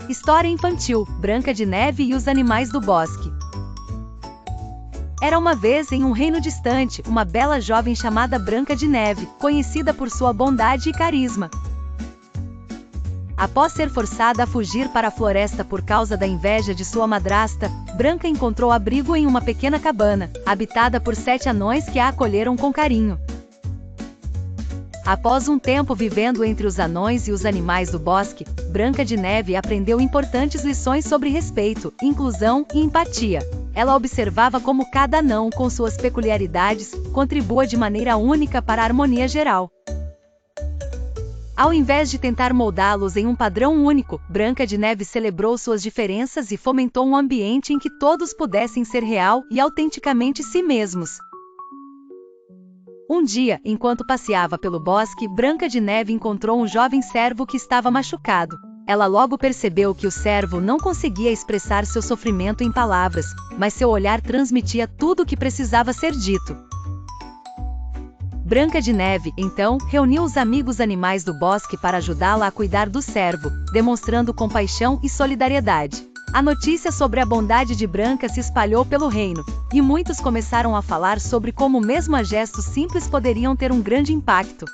História infantil, Branca de Neve e os Animais do Bosque. Era uma vez, em um reino distante, uma bela jovem chamada Branca de Neve, conhecida por sua bondade e carisma. Após ser forçada a fugir para a floresta por causa da inveja de sua madrasta, Branca encontrou abrigo em uma pequena cabana, habitada por 7 anões que a acolheram com carinho. Após um tempo vivendo entre os anões e os animais do bosque, Branca de Neve aprendeu importantes lições sobre respeito, inclusão e empatia. Ela observava como cada anão, com suas peculiaridades, contribua de maneira única para a harmonia geral. Ao invés de tentar moldá-los em um padrão único, Branca de Neve celebrou suas diferenças e fomentou um ambiente em que todos pudessem ser real e autenticamente si mesmos. Um dia, enquanto passeava pelo bosque, Branca de Neve encontrou um jovem cervo que estava machucado. Ela logo percebeu que o cervo não conseguia expressar seu sofrimento em palavras, mas seu olhar transmitia tudo o que precisava ser dito. Branca de Neve, então, reuniu os amigos animais do bosque para ajudá-la a cuidar do cervo, demonstrando compaixão e solidariedade. A notícia sobre a bondade de Branca se espalhou pelo reino, e muitos começaram a falar sobre como mesmo gestos simples poderiam ter um grande impacto.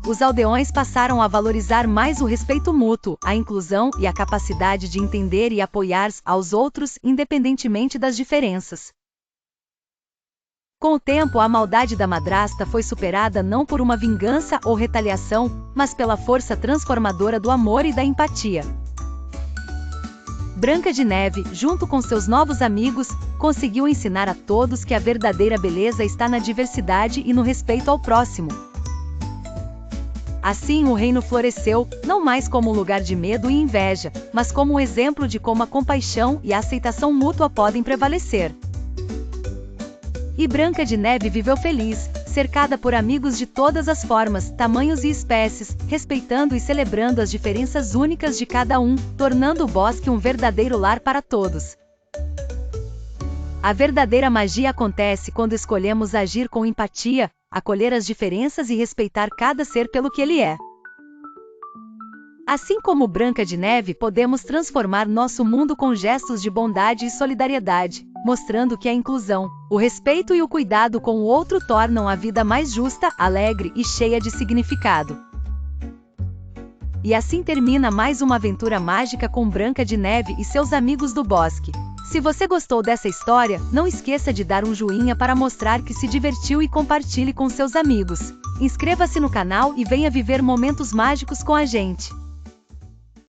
Os aldeões passaram a valorizar mais o respeito mútuo, a inclusão e a capacidade de entender e apoiar aos outros, independentemente das diferenças. Com o tempo, a maldade da madrasta foi superada não por uma vingança ou retaliação, mas pela força transformadora do amor e da empatia. Branca de Neve, junto com seus novos amigos, conseguiu ensinar a todos que a verdadeira beleza está na diversidade e no respeito ao próximo. Assim, o reino floresceu, não mais como um lugar de medo e inveja, mas como um exemplo de como a compaixão e a aceitação mútua podem prevalecer. E Branca de Neve viveu feliz, cercada por amigos de todas as formas, tamanhos e espécies, respeitando e celebrando as diferenças únicas de cada um, tornando o bosque um verdadeiro lar para todos. A verdadeira magia acontece quando escolhemos agir com empatia, acolher as diferenças e respeitar cada ser pelo que ele é. Assim como Branca de Neve, podemos transformar nosso mundo com gestos de bondade e solidariedade, mostrando que a inclusão, o respeito e o cuidado com o outro tornam a vida mais justa, alegre e cheia de significado. E assim termina mais uma aventura mágica com Branca de Neve e seus amigos do bosque. Se você gostou dessa história, não esqueça de dar um joinha para mostrar que se divertiu e compartilhe com seus amigos. Inscreva-se no canal e venha viver momentos mágicos com a gente.